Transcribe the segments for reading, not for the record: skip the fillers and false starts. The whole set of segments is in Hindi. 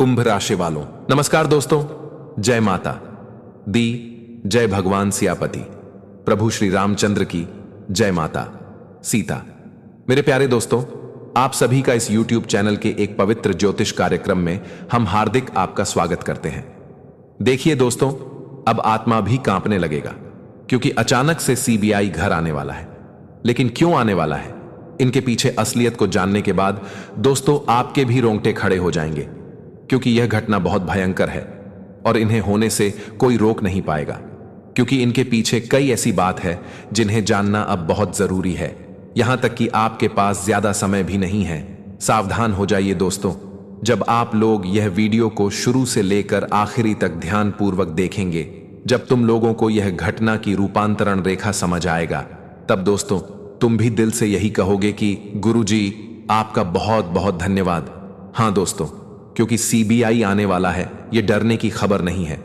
कुंभ राशि वालों, नमस्कार दोस्तों। जय माता दी, जय भगवान सियापति, प्रभु श्री रामचंद्र की जय, माता सीता। मेरे प्यारे दोस्तों, आप सभी का इस YouTube चैनल के एक पवित्र ज्योतिष कार्यक्रम में हम हार्दिक आपका स्वागत करते हैं। देखिए दोस्तों, अब आत्मा भी कांपने लगेगा क्योंकि अचानक से CBI घर आने वाला है। लेकिन क्यों आने वाला है, इनके पीछे असलियत को जानने के बाद दोस्तों आपके भी रोंगटे खड़े हो जाएंगे, क्योंकि यह घटना बहुत भयंकर है और इन्हें होने से कोई रोक नहीं पाएगा, क्योंकि इनके पीछे कई ऐसी बात है जिन्हें जानना अब बहुत जरूरी है। यहां तक कि आपके पास ज्यादा समय भी नहीं है। सावधान हो जाइए दोस्तों। जब आप लोग यह वीडियो को शुरू से लेकर आखिरी तक ध्यानपूर्वक देखेंगे, जब तुम लोगों को यह घटना की रूपांतरण रेखा समझ आएगा, तब दोस्तों तुम भी दिल से यही कहोगे कि गुरुजी आपका बहुत बहुत धन्यवाद। हां दोस्तों, क्योंकि CBI आने वाला है, यह डरने की खबर नहीं है,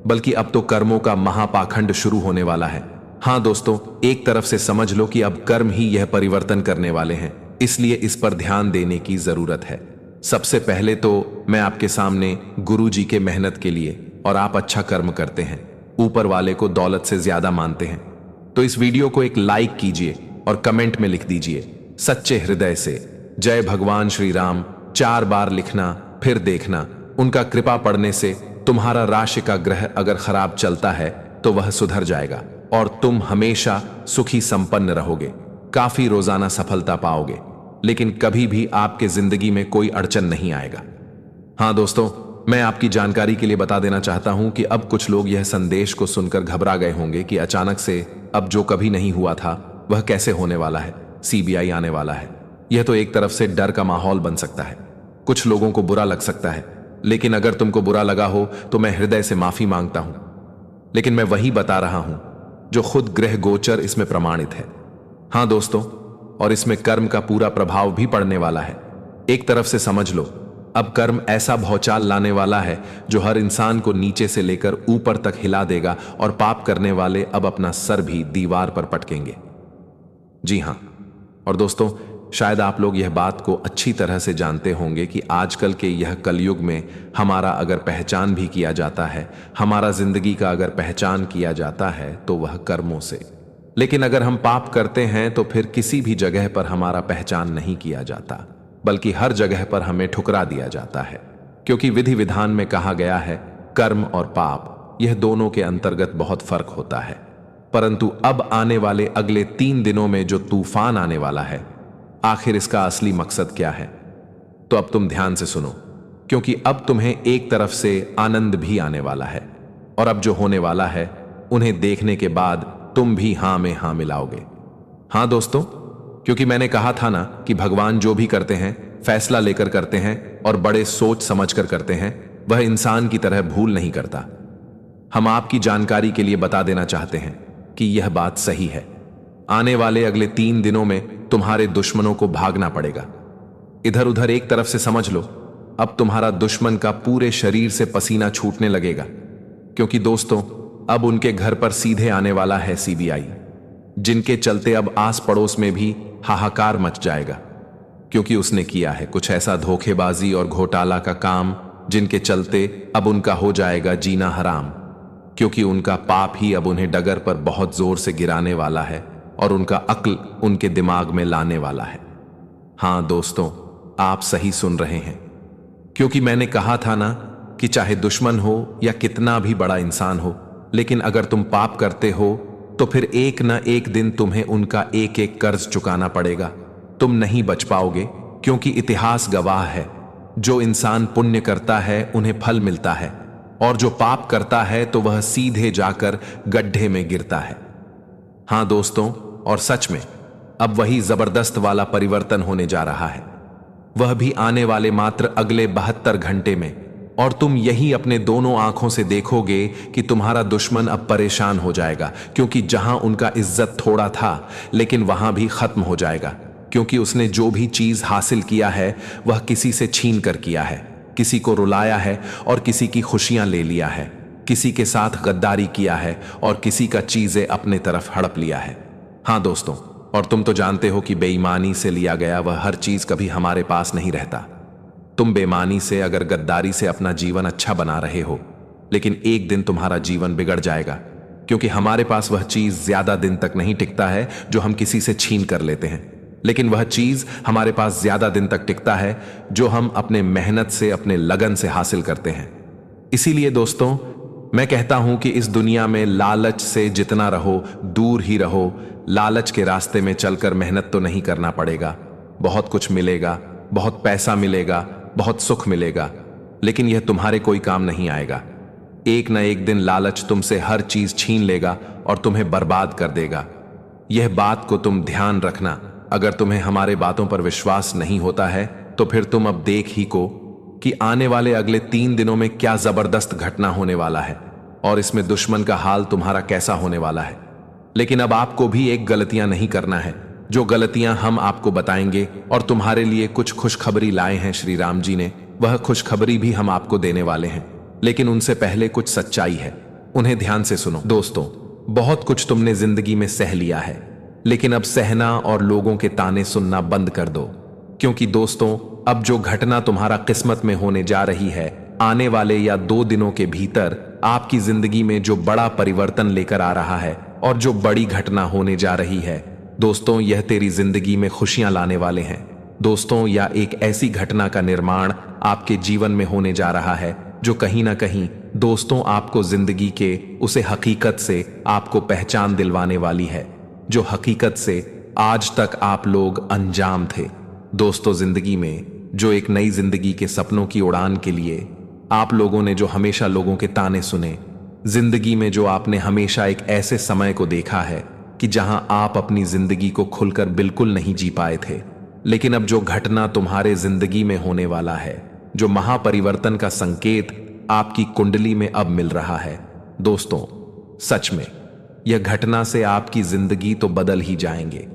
बल्कि अब तो कर्मों का महापाखंड शुरू होने वाला है। हां दोस्तों, एक तरफ से समझ लो कि अब कर्म ही यह परिवर्तन करने वाले हैं, इसलिए इस पर ध्यान देने की जरूरत है। सबसे पहले तो मैं आपके सामने गुरु जी के मेहनत के लिए, और आप अच्छा कर्म करते हैं, ऊपर वाले को दौलत से ज्यादा मानते हैं, तो इस वीडियो को एक लाइक कीजिए और कमेंट में लिख दीजिए सच्चे हृदय से जय भगवान श्री राम 4 बार लिखना, फिर देखना। उनका कृपा पढ़ने से तुम्हारा राशि का ग्रह अगर खराब चलता है तो वह सुधर जाएगा और तुम हमेशा सुखी संपन्न रहोगे, काफी रोजाना सफलता पाओगे, लेकिन कभी भी आपके जिंदगी में कोई अड़चन नहीं आएगा। हां दोस्तों, मैं आपकी जानकारी के लिए बता देना चाहता हूं कि अब कुछ लोग यह संदेश को सुनकर घबरा गए होंगे कि अचानक से अब जो कभी नहीं हुआ था वह कैसे होने वाला है, CBI आने वाला है। यह तो एक तरफ से डर का माहौल बन सकता है, कुछ लोगों को बुरा लग सकता है, लेकिन अगर तुमको बुरा लगा हो तो मैं हृदय से माफी मांगता हूं, लेकिन मैं वही बता रहा हूं जो खुद ग्रह गोचर इसमें प्रमाणित है। हां दोस्तों, और इसमें कर्म का पूरा प्रभाव भी पड़ने वाला है। एक तरफ से समझ लो, अब कर्म ऐसा भौचाल लाने वाला है जो हर इंसान को नीचे से लेकर ऊपर तक हिला देगा और पाप करने वाले अब अपना सर भी दीवार पर पटकेंगे। जी हां, और दोस्तों शायद आप लोग यह बात को अच्छी तरह से जानते होंगे कि आजकल के यह कलयुग में हमारा अगर पहचान भी किया जाता है, हमारा जिंदगी का अगर पहचान किया जाता है तो वह कर्मों से। लेकिन अगर हम पाप करते हैं तो फिर किसी भी जगह पर हमारा पहचान नहीं किया जाता, बल्कि हर जगह पर हमें ठुकरा दिया जाता है, क्योंकि विधि विधान में कहा गया है कर्म और पाप यह दोनों के अंतर्गत बहुत फर्क होता है। परंतु अब आने वाले अगले 3 दिनों में जो तूफान आने वाला है, आखिर इसका असली मकसद क्या है, तो अब तुम ध्यान से सुनो, क्योंकि अब तुम्हें एक तरफ से आनंद भी आने वाला है, और अब जो होने वाला है उन्हें देखने के बाद तुम भी हां में हां मिलाओगे। हां दोस्तों, क्योंकि मैंने कहा था ना कि भगवान जो भी करते हैं फैसला लेकर करते हैं और बड़े सोच समझ कर करते हैं, वह इंसान की तरह भूल नहीं करता। हम आपकी जानकारी के लिए बता देना चाहते हैं कि यह बात सही है। आने वाले अगले 3 दिनों में तुम्हारे दुश्मनों को भागना पड़ेगा। इधर उधर एक तरफ से समझ लो, अब तुम्हारा दुश्मन का पूरे शरीर से पसीना छूटने लगेगा, क्योंकि दोस्तों अब उनके घर पर सीधे आने वाला है CBI, जिनके चलते अब आस पड़ोस में भी हाहाकार मच जाएगा, क्योंकि उसने किया है कुछ ऐसा धोखेबाजी और घोटाला का काम जिनके चलते अब उनका हो जाएगा जीना हराम, क्योंकि उनका पाप ही अब उन्हें डगर पर बहुत जोर से गिराने वाला है और उनका अक्ल उनके दिमाग में लाने वाला है। हां दोस्तों, आप सही सुन रहे हैं, क्योंकि मैंने कहा था ना कि चाहे दुश्मन हो या कितना भी बड़ा इंसान हो, लेकिन अगर तुम पाप करते हो तो फिर एक ना एक दिन तुम्हें उनका एक एक कर्ज चुकाना पड़ेगा। तुम नहीं बच पाओगे, क्योंकि इतिहास गवाह है, जो इंसान पुण्य करता है उन्हें फल मिलता है, और जो पाप करता है तो वह सीधे जाकर गड्ढे में गिरता है। हां दोस्तों, और सच में अब वही जबरदस्त वाला परिवर्तन होने जा रहा है, वह भी आने वाले मात्र अगले 72 घंटे में, और तुम यही अपने दोनों आंखों से देखोगे कि तुम्हारा दुश्मन अब परेशान हो जाएगा, क्योंकि जहां उनका इज्जत थोड़ा था लेकिन वहां भी खत्म हो जाएगा, क्योंकि उसने जो भी चीज हासिल किया है वह किसी से छीन कर किया है, किसी को रुलाया है और किसी की खुशियां ले लिया है, किसी के साथ गद्दारी किया है और किसी का चीजें अपने तरफ हड़प लिया है। हां दोस्तों, और तुम तो जानते हो कि बेईमानी से लिया गया वह हर चीज कभी हमारे पास नहीं रहता। तुम बेईमानी से, अगर गद्दारी से अपना जीवन अच्छा बना रहे हो, लेकिन एक दिन तुम्हारा जीवन बिगड़ जाएगा, क्योंकि हमारे पास वह चीज ज्यादा दिन तक नहीं टिकता है जो हम किसी से छीन कर लेते हैं, लेकिन वह चीज हमारे पास ज्यादा दिन तक टिकता है जो हम अपने मेहनत से, अपने लगन से हासिल करते हैं। इसीलिए दोस्तों, मैं कहता हूं कि इस दुनिया में लालच से जितना रहो दूर ही रहो। लालच के रास्ते में चलकर मेहनत तो नहीं करना पड़ेगा, बहुत कुछ मिलेगा, बहुत पैसा मिलेगा, बहुत सुख मिलेगा, लेकिन यह तुम्हारे कोई काम नहीं आएगा। एक न एक दिन लालच तुमसे हर चीज छीन लेगा और तुम्हें बर्बाद कर देगा। यह बात को तुम ध्यान रखना। अगर तुम्हें हमारे बातों पर विश्वास नहीं होता है तो फिर तुम अब देख ही को कि आने वाले अगले 3 दिनों में क्या जबरदस्त घटना होने वाला है और इसमें दुश्मन का हाल तुम्हारा कैसा होने वाला है। लेकिन अब आपको भी एक गलतियां नहीं करना है, जो गलतियां हम आपको बताएंगे, और तुम्हारे लिए कुछ खुशखबरी लाए हैं श्री राम जी ने। वह खुशखबरी भी हम आपको देने वाले हैं, लेकिन उनसे पहले कुछ सच्चाई है, उन्हें ध्यान से सुनो। दोस्तों, बहुत कुछ तुमने जिंदगी में सह लिया है, लेकिन अब सहना और लोगों के ताने सुनना बंद कर दो, क्योंकि दोस्तों, अब जो घटना तुम्हारा किस्मत में होने जा रही है, आने वाले या 2 दिनों के भीतर आपकी जिंदगी में जो बड़ा परिवर्तन लेकर आ रहा है और जो बड़ी घटना होने जा रही है, दोस्तों, यह तेरी जिंदगी में खुशियां लाने वाले हैं। दोस्तों, या एक ऐसी घटना का निर्माण आपके जीवन में होने जा रहा है जो कहीं ना कहीं दोस्तों आपको जिंदगी के उसे हकीकत से आपको पहचान दिलवाने वाली है, जो हकीकत से आज तक आप लोग अनजान थे। दोस्तों, जिंदगी में जो एक नई जिंदगी के सपनों की उड़ान के लिए आप लोगों ने जो हमेशा लोगों के ताने सुने, जिंदगी में जो आपने हमेशा एक ऐसे समय को देखा है कि जहां आप अपनी जिंदगी को खुलकर बिल्कुल नहीं जी पाए थे, लेकिन अब जो घटना तुम्हारे जिंदगी में होने वाला है, जो महापरिवर्तन का संकेत आपकी कुंडली में अब मिल रहा है, दोस्तों, सच में यह घटना से आपकी जिंदगी तो बदल ही जाएंगे,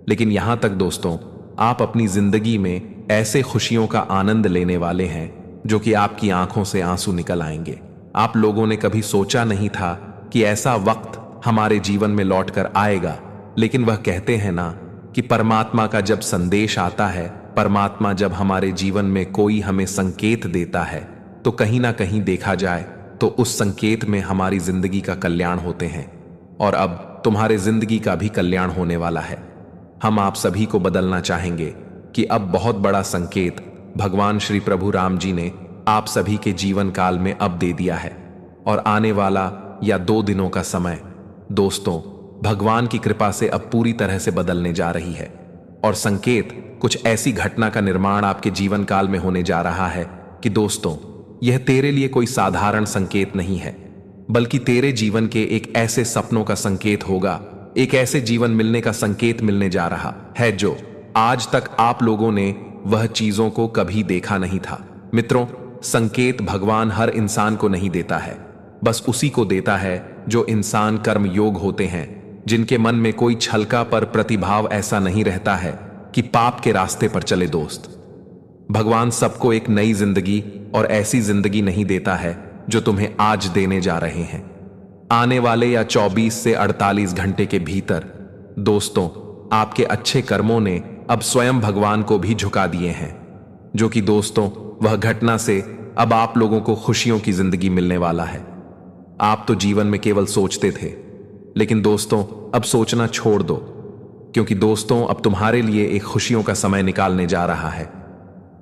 लेकिन यहां तक दोस्तों, आप अपनी जिंदगी में ऐसे खुशियों का आनंद लेने वाले हैं जो कि आपकी आंखों से आंसू निकल आएंगे। आप लोगों ने कभी सोचा नहीं था कि ऐसा वक्त हमारे जीवन में लौट कर आएगा, लेकिन वह कहते हैं ना कि परमात्मा का जब संदेश आता है, परमात्मा जब हमारे जीवन में कोई हमें संकेत देता है, तो कहीं ना कहीं देखा जाए तो उस संकेत में हमारी जिंदगी का कल्याण होते हैं। और अब तुम्हारे जिंदगी का भी कल्याण होने वाला है। हम आप सभी को बदलना चाहेंगे कि अब बहुत बड़ा संकेत भगवान श्री प्रभु राम जी ने आप सभी के जीवन काल में अब दे दिया है, और आने वाला या 2 दिनों का समय दोस्तों भगवान की कृपा से अब पूरी तरह से बदलने जा रही है। और संकेत कुछ ऐसी घटना का निर्माण आपके जीवन काल में होने जा रहा है कि दोस्तों, यह तेरे लिए कोई साधारण संकेत नहीं है, बल्कि तेरे जीवन के एक ऐसे सपनों का संकेत होगा, एक ऐसे जीवन मिलने का संकेत मिलने जा रहा है जो आज तक आप लोगों ने वह चीजों को कभी देखा नहीं था। मित्रों, संकेत भगवान हर इंसान को नहीं देता है, बस उसी को देता है जो इंसान कर्म योग होते हैं, जिनके मन में कोई छलका पर प्रतिभाव ऐसा नहीं रहता है कि पाप के रास्ते पर चले। दोस्त, भगवान सबको एक नई जिंदगी और ऐसी जिंदगी नहीं देता है जो तुम्हें आज देने जा रहे हैं। आने वाले या 24 से 48 घंटे के भीतर दोस्तों, आपके अच्छे कर्मों ने अब स्वयं भगवान को भी झुका दिए हैं, जो कि दोस्तों वह घटना से अब आप लोगों को खुशियों की जिंदगी मिलने वाला है। आप तो जीवन में केवल सोचते थे, लेकिन दोस्तों अब सोचना छोड़ दो, क्योंकि दोस्तों अब तुम्हारे लिए एक खुशियों का समय निकालने जा रहा है।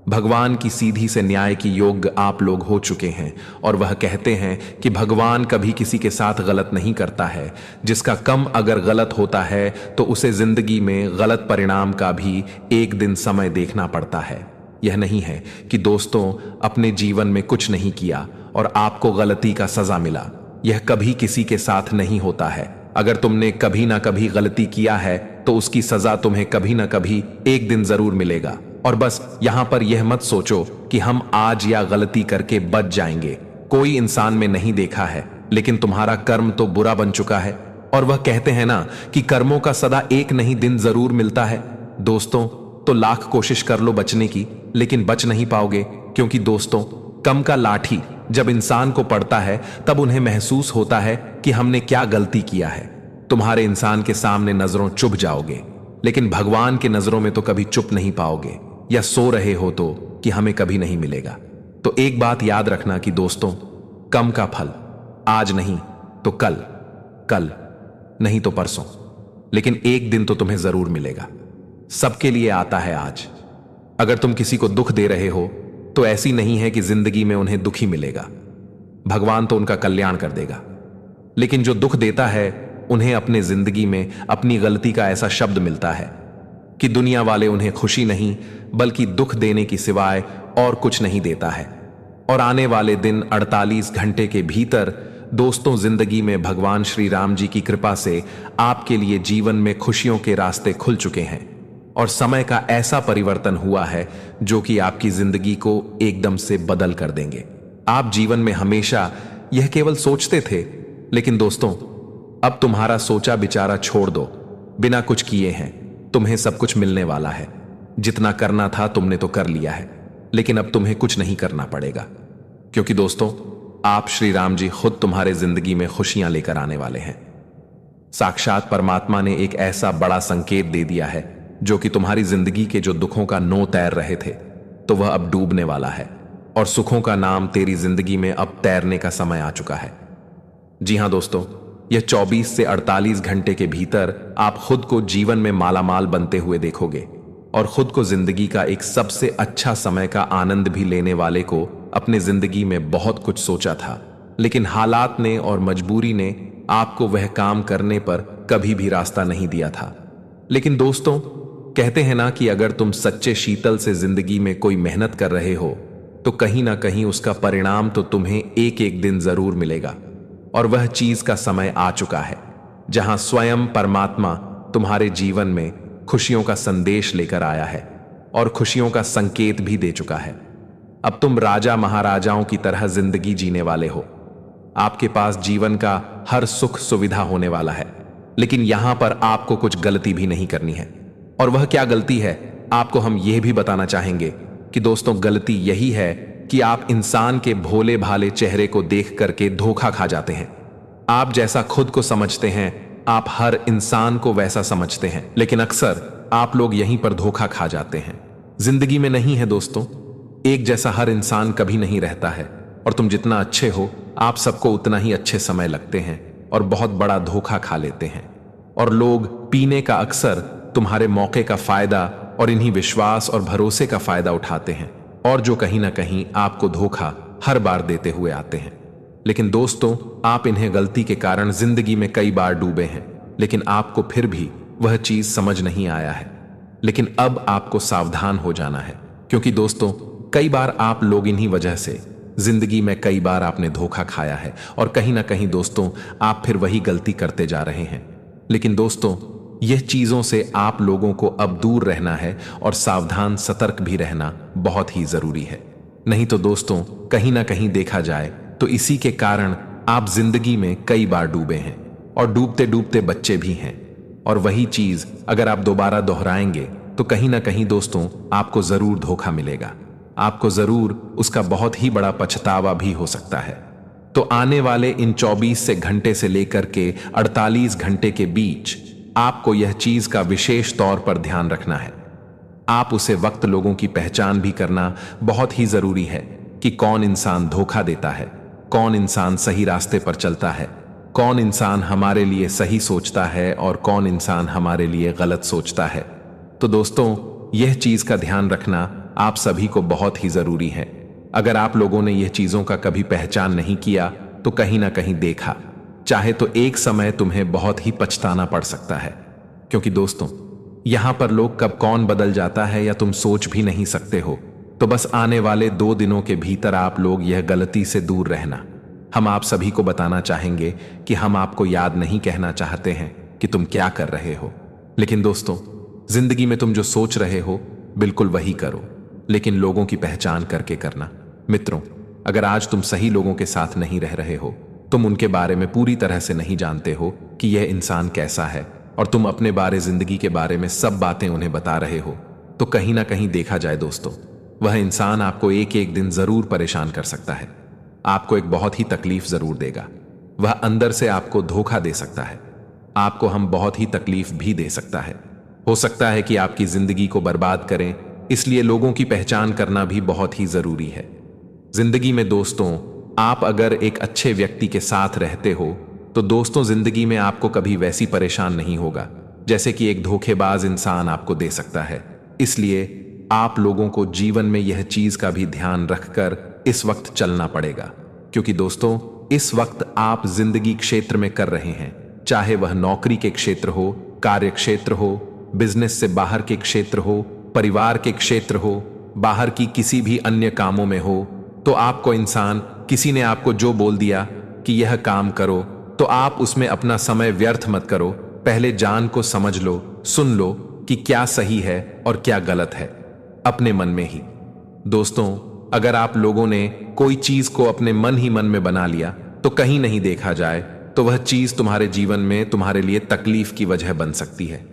भगवान की सीधी से न्याय की योग्य आप लोग हो चुके हैं, और वह कहते हैं कि भगवान कभी किसी के साथ गलत नहीं करता है। जिसका कम अगर गलत होता है तो उसे जिंदगी में गलत परिणाम का भी एक दिन समय देखना पड़ता है। यह नहीं है कि दोस्तों अपने जीवन में कुछ नहीं किया और आपको गलती का सजा मिला। यह कभी किसी के साथ नहीं होता है। अगर तुमने कभी ना कभी गलती किया है तो उसकी सजा तुम्हें कभी ना कभी एक दिन जरूर मिलेगा। और बस यहां पर यह मत सोचो कि हम आज या गलती करके बच जाएंगे। कोई इंसान में नहीं देखा है, लेकिन तुम्हारा कर्म तो बुरा बन चुका है। और वह कहते हैं ना कि कर्मों का सदा एक नहीं दिन जरूर मिलता है। दोस्तों, तो लाख कोशिश कर लो बचने की, लेकिन बच नहीं पाओगे, क्योंकि दोस्तों कम का लाठी जब इंसान को पड़ता है तब उन्हें महसूस होता है कि हमने क्या गलती किया है। तुम्हारे इंसान के सामने नजरों चुभ जाओगे, लेकिन भगवान के नजरों में तो कभी चुप नहीं पाओगे। या सो रहे हो तो कि हमें कभी नहीं मिलेगा। तो एक बात याद रखना कि दोस्तों, कम का फल आज नहीं तो कल, कल नहीं तो परसों, लेकिन एक दिन तो तुम्हें जरूर मिलेगा। सबके लिए आता है आज। अगर तुम किसी को दुख दे रहे हो तो ऐसी नहीं है कि जिंदगी में उन्हें दुख ही मिलेगा। भगवान तो उनका कल्याण कर देगा, लेकिन जो दुख देता है उन्हें अपने जिंदगी में अपनी गलती का ऐसा शब्द मिलता है कि दुनिया वाले उन्हें खुशी नहीं बल्कि दुख देने की सिवाय और कुछ नहीं देता है। और आने वाले दिन 48 घंटे के भीतर दोस्तों, जिंदगी में भगवान श्री राम जी की कृपा से आपके लिए जीवन में खुशियों के रास्ते खुल चुके हैं और समय का ऐसा परिवर्तन हुआ है जो कि आपकी जिंदगी को एकदम से बदल कर देंगे। आप जीवन में हमेशा यह केवल सोचते थे, लेकिन दोस्तों अब तुम्हारा सोचा विचारा छोड़ दो। बिना कुछ किए हैं तुम्हें सब कुछ मिलने वाला है। जितना करना था तुमने तो कर लिया है, लेकिन अब तुम्हें कुछ नहीं करना पड़ेगा, क्योंकि दोस्तों आप श्री राम जी खुद तुम्हारे जिंदगी में खुशियां लेकर आने वाले हैं। साक्षात परमात्मा ने एक ऐसा बड़ा संकेत दे दिया है जो कि तुम्हारी जिंदगी के जो दुखों का नो तैर रहे थे तो वह अब डूबने वाला है और सुखों का नाम तेरी जिंदगी में अब तैरने का समय आ चुका है। जी हां दोस्तों, यह 24 से 48 घंटे के भीतर आप खुद को जीवन में मालामाल बनते हुए देखोगे और खुद को जिंदगी का एक सबसे अच्छा समय का आनंद भी लेने वाले को अपने जिंदगी में बहुत कुछ सोचा था, लेकिन हालात ने और मजबूरी ने आपको वह काम करने पर कभी भी रास्ता नहीं दिया था। लेकिन दोस्तों कहते हैं ना कि अगर तुम सच्चे शीतल से जिंदगी में कोई मेहनत कर रहे हो तो कहीं ना कहीं उसका परिणाम तो तुम्हें एक एक दिन जरूर मिलेगा। और वह चीज का समय आ चुका है जहां स्वयं परमात्मा तुम्हारे जीवन में खुशियों का संदेश लेकर आया है और खुशियों का संकेत भी दे चुका है। अब तुम राजा महाराजाओं की तरह जिंदगी जीने वाले हो। आपके पास जीवन का हर सुख सुविधा होने वाला है, लेकिन यहां पर आपको कुछ गलती भी नहीं करनी है। और वह क्या गलती है आपको हम यह भी बताना चाहेंगे कि दोस्तों गलती यही है कि आप इंसान के भोले भाले चेहरे को देख करके धोखा खा जाते हैं। आप जैसा खुद को समझते हैं आप हर इंसान को वैसा समझते हैं, लेकिन अक्सर आप लोग यहीं पर धोखा खा जाते हैं। जिंदगी में नहीं है दोस्तों, एक जैसा हर इंसान कभी नहीं रहता है और तुम जितना अच्छे हो आप सबको उतना ही अच्छे समय लगते हैं और बहुत बड़ा धोखा खा लेते हैं। और लोग पीने का अक्सर तुम्हारे मौके का फायदा और इन्हीं विश्वास और भरोसे का फायदा उठाते हैं और जो कहीं ना कहीं आपको धोखा हर बार देते हुए आते हैं। लेकिन दोस्तों आप इन्हें गलती के कारण जिंदगी में कई बार डूबे हैं, लेकिन आपको फिर भी वह चीज समझ नहीं आया है। लेकिन अब आपको सावधान हो जाना है, क्योंकि दोस्तों कई बार आप लोग इन्हीं वजह से जिंदगी में कई बार आपने धोखा खाया है और कहीं ना कहीं दोस्तों आप फिर वही गलती करते जा रहे हैं। लेकिन दोस्तों यह चीजों से आप लोगों को अब दूर रहना है और सावधान सतर्क भी रहना बहुत ही जरूरी है। नहीं तो दोस्तों कहीं ना कहीं देखा जाए तो इसी के कारण आप जिंदगी में कई बार डूबे हैं और डूबते डूबते बच्चे भी हैं। और वही चीज अगर आप दोबारा दोहराएंगे तो कहीं ना कहीं दोस्तों आपको जरूर धोखा मिलेगा, आपको जरूर उसका बहुत ही बड़ा पछतावा भी हो सकता है। तो आने वाले इन 24 घंटे से लेकर के 48 घंटे के बीच आपको यह चीज का विशेष तौर पर ध्यान रखना है। आप उसे वक्त लोगों की पहचान भी करना बहुत ही जरूरी है कि कौन इंसान धोखा देता है, कौन इंसान सही रास्ते पर चलता है, कौन इंसान हमारे लिए सही सोचता है और कौन इंसान हमारे लिए गलत सोचता है। तो दोस्तों यह चीज का ध्यान रखना आप सभी को बहुत ही जरूरी है। अगर आप लोगों ने यह चीजों का कभी पहचान नहीं किया तो कहीं ना कहीं देखा, चाहे तो एक समय तुम्हें बहुत ही पछताना पड़ सकता है, क्योंकि दोस्तों यहां पर लोग कब कौन बदल जाता है या तुम सोच भी नहीं सकते हो। तो बस आने वाले 2 दिनों के भीतर आप लोग यह गलती से दूर रहना। हम आप सभी को बताना चाहेंगे कि हम आपको याद नहीं कहना चाहते हैं कि तुम क्या कर रहे हो, लेकिन दोस्तों जिंदगी में तुम जो सोच रहे हो बिल्कुल वही करो, लेकिन लोगों की पहचान करके करना। मित्रों अगर आज तुम सही लोगों के साथ नहीं रह रहे हो, तुम उनके बारे में पूरी तरह से नहीं जानते हो कि यह इंसान कैसा है और तुम अपने बारे जिंदगी के बारे में सब बातें उन्हें बता रहे हो, तो कहीं ना कहीं देखा जाए दोस्तों वह इंसान आपको एक एक दिन जरूर परेशान कर सकता है, आपको एक बहुत ही तकलीफ जरूर देगा। वह अंदर से आपको धोखा दे सकता है, आपको हम बहुत ही तकलीफ भी दे सकता है। हो सकता है कि आपकी जिंदगी को बर्बाद करें इसलिए लोगों की पहचान करना भी बहुत ही जरूरी है। जिंदगी में दोस्तों, आप अगर एक अच्छे व्यक्ति के साथ रहते हो तो दोस्तों जिंदगी में आपको कभी वैसी परेशान नहीं होगा जैसे कि एक धोखेबाज इंसान आपको दे सकता है। इसलिए आप लोगों को जीवन में यह चीज का भी ध्यान रखकर इस वक्त चलना पड़ेगा, क्योंकि दोस्तों इस वक्त आप जिंदगी क्षेत्र में कर रहे हैं, चाहे वह नौकरी के क्षेत्र हो, कार्य क्षेत्र हो, बिजनेस से बाहर के क्षेत्र हो, परिवार के क्षेत्र हो, बाहर की किसी भी अन्य कामों में हो, तो आपको इंसान किसी ने आपको जो बोल दिया कि यह काम करो तो आप उसमें अपना समय व्यर्थ मत करो। पहले जान को समझ लो, सुन लो कि क्या सही है और क्या गलत है, अपने मन में ही। दोस्तों, अगर आप लोगों ने कोई चीज को अपने मन ही मन में बना लिया तो कहीं नहीं देखा जाए तो वह चीज तुम्हारे जीवन में तुम्हारे लिए तकलीफ की वजह बन सकती है।